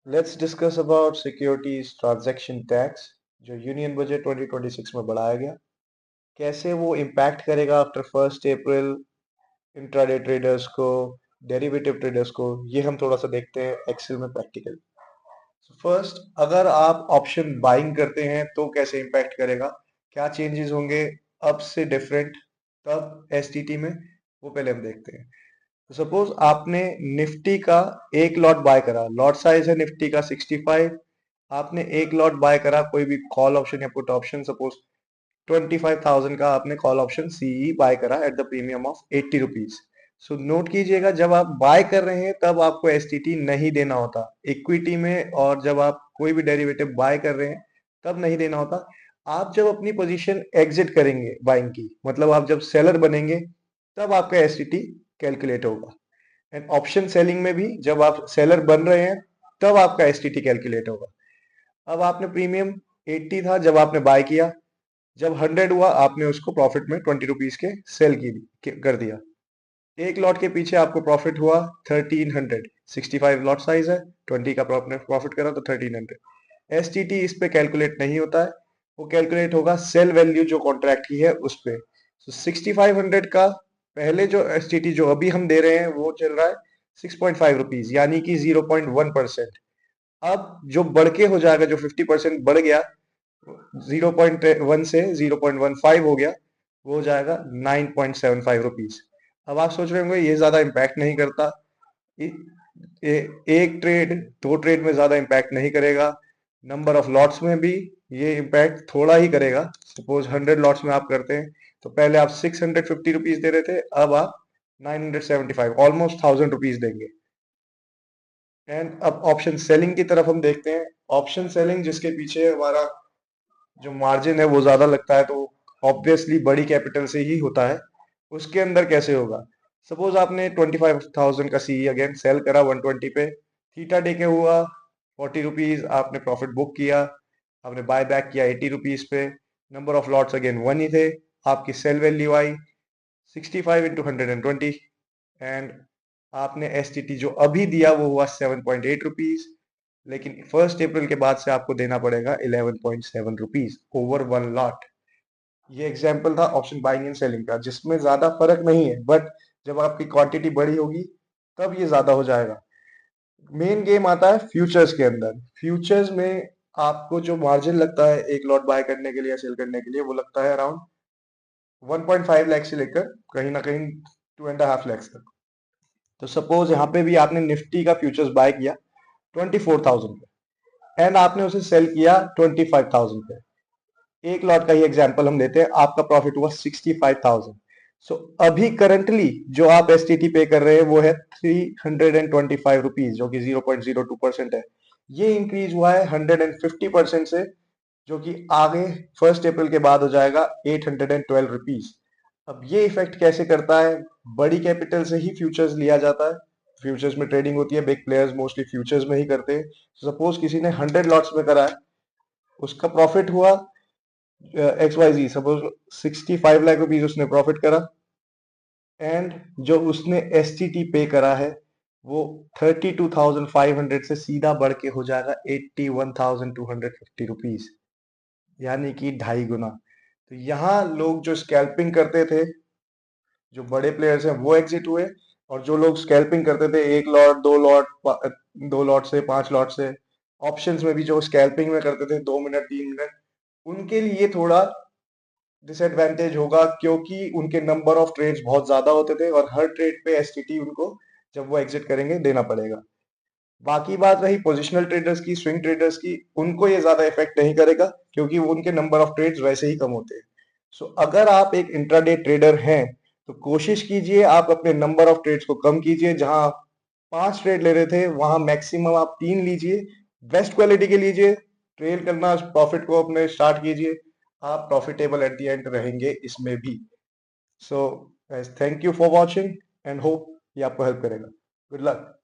Let's discuss about securities transaction tax जो union budget 2026 में बढ़ाया गया। कैसे वो इम्पैक्ट करेगा आफ्टर 1 अप्रैल इंट्राडे ट्रेडर्स को, डेरिवेटिव ट्रेडर्स को, ये हम थोड़ा सा देखते हैं एक्सेल में प्रैक्टिकल। फर्स्ट, अगर आप ऑप्शन बाइंग करते हैं तो कैसे इम्पैक्ट करेगा, क्या चेंजेस होंगे अब से डिफरेंट तब एसटीटी में, वो पहले हम देखते हैं। तो सपोज आपने निफ्टी का एक लॉट बाय करा, लॉट साइज है निफ्टी का 65। आपने एक लॉट बाय करा कोई भी कॉल ऑप्शन या पुट ऑप्शन, सपोज 25,000 का आपने कॉल ऑप्शन सीई बाय करा at the premium of 80 rupees. So note कीजिएगा, जब आप बाय कर रहे हैं तब आपको एसटीटी नहीं देना होता इक्विटी में, और जब आप कोई भी डेरिवेटिव बाय कर रहे हैं तब नहीं देना होता। आप जब अपनी पोजीशन एग्जिट करेंगे बाइंग की, मतलब आप जब सेलर बनेंगे, तब आपका एसटीटी कैलकुलेट होगा। एंड ऑप्शन सेलिंग में भी जब आप सेलर बन रहे हैं तब आपका एसटीटी कैलकुलेट होगा। अब आपने प्रीमियम 80 था जब आपने बाय किया, जब 100 हुआ आपने उसको प्रॉफिट में 20 रुपीज के सेल कर दिया। एक लॉट के पीछे आपको प्रॉफिट हुआ 1300, 65 लॉट साइज है, 20 का प्रॉफिट करा तो 1300। एसटीटी इस पे कैलकुलेट नहीं होता है, वो कैलकुलेट होगा सेल वैल्यू जो कॉन्ट्रैक्ट की है उस पे। तो 6500 का पहले जो एसटीटी जो अभी हम दे रहे हैं वो चल रहा है 6.5 रुपीज, यानी कि 0.1%। अब जो बढ़ के हो जाएगा, जो 50% बढ़ गया, 0.1 से 0.15 हो गया, वो हो जाएगा 9.75 रुपीज। अब आप सोच रहे होंगे ये ज्यादा इम्पैक्ट नहीं करता। ए, एक ट्रेड दो ट्रेड में ज्यादा इम्पैक्ट नहीं करेगा, नंबर ऑफ लॉट्स में भी ये इम्पैक्ट थोड़ा ही करेगा। सपोज 100 लॉट्स में आप करते हैं तो पहले आप 650 रुपीज दे रहे थे, अब आप 975, ऑलमोस्ट 1000 रुपीज देंगे। एंड अब ऑप्शन सेलिंग की तरफ हम देखते हैं। ऑप्शन सेलिंग जिसके पीछे हमारा जो मार्जिन है वो ज्यादा लगता है, तो ऑब्वियसली बड़ी कैपिटल से ही होता है। उसके अंदर कैसे होगा, सपोज आपने 25,000 का सी अगेन सेल करा 120 पे, थीटा डे के हुआ 40 रुपीज, आपने प्रॉफिट बुक किया, आपने बाय बैक किया 80 रुपीज पे, number of lots again one ही थे, आपकी सेल वैल्यू आई 65 into 120, एंड आपने एसटीटी जो अभी दिया वो हुआ 7.8 रुपीज, लेकिन 1 अप्रैल के बाद से आपको देना पड़ेगा 11.7 रुपीज ओवर वन लॉट। ये एग्जाम्पल था ऑप्शन बाइंग एंड सेलिंग का, जिसमें ज्यादा फर्क नहीं है, बट जब आपकी क्वांटिटी बड़ी होगी तब ये ज्यादा हो जाएगा। मेन गेम आता है फ्यूचर्स के अंदर। फ्यूचर्स में आपको जो मार्जिन लगता है एक लॉट बाय करने के लिए या सेल करने के लिए, वो लगता है अराउंड 1.5 लाख से लेकर कहीं ना कहीं 2.5 लाख तक। तो सपोज यहाँ पे भी आपने निफ्टी का फ्यूचर्स बाय किया 24,000 पे, एंड आपने उसे सेल किया 25,000 पे। एक लॉट का ही एग्जांपल हम लेते हैं, आपका प्रॉफिट हुआ 65,000। सो अभी करंटली जो आप एसटीटी पे कर रहे हैं वो है 325 रुपीज, जो कि 0.02% है। ये इंक्रीज हुआ है 150% से, जो कि आगे 1 अप्रैल के बाद हो जाएगा 812 रुपीज। अब ये इफेक्ट कैसे करता है, बड़ी कैपिटल से ही फ्यूचर्स लिया जाता है, फ्यूचर्स में ट्रेडिंग होती है, बिग प्लेयर्स मोस्टली फ्यूचर्स में ही करते हैं। सपोज किसी ने 100 लॉट्स में करा है, उसका प्रॉफिट हुआ एक्स वाई जी, सपोज 65 लाख रुपीज उसने प्रॉफिट करा, एंड जो उसने एस टी टी पे करा है वो 32,500 से सीधा बढ़ के हो जाएगा 81,250 रुपीज, यानी कि 2.5 गुना। तो यहाँ लोग जो स्कैल्पिंग करते थे, जो बड़े प्लेयर्स हैं वो एग्जिट हुए, और जो लोग स्कैल्पिंग करते थे एक लॉट दो लॉट, 2 लॉट से 5 लॉट से, ऑप्शंस में भी जो स्कैल्पिंग में करते थे 2 मिनट 3 मिनट, उनके लिए थोड़ा डिसएडवांटेज होगा, क्योंकि उनके नंबर ऑफ ट्रेड्स बहुत ज्यादा होते थे और हर ट्रेड पे एसटीटी उनको जब वो एग्जिट करेंगे देना पड़ेगा। बाकी बात रही पोजिशनल ट्रेडर्स की, स्विंग ट्रेडर्स की, उनको ये ज्यादा इफेक्ट नहीं करेगा क्योंकि वो उनके नंबर ऑफ ट्रेड्स वैसे ही कम होते हैं। सो अगर आप एक इंट्राडे ट्रेडर हैं तो कोशिश कीजिए आप अपने नंबर ऑफ ट्रेड्स को कम कीजिए। जहां आप 5 ट्रेड ले रहे थे वहां मैक्सिमम आप 3 लीजिए, बेस्ट क्वालिटी के लीजिए, ट्रेल करना प्रॉफिट को अपने स्टार्ट कीजिए, आप प्रॉफिटेबल एट द एंड रहेंगे इसमें भी। So thank you for watching and hope ये आपको हेल्प करेगा। Good luck.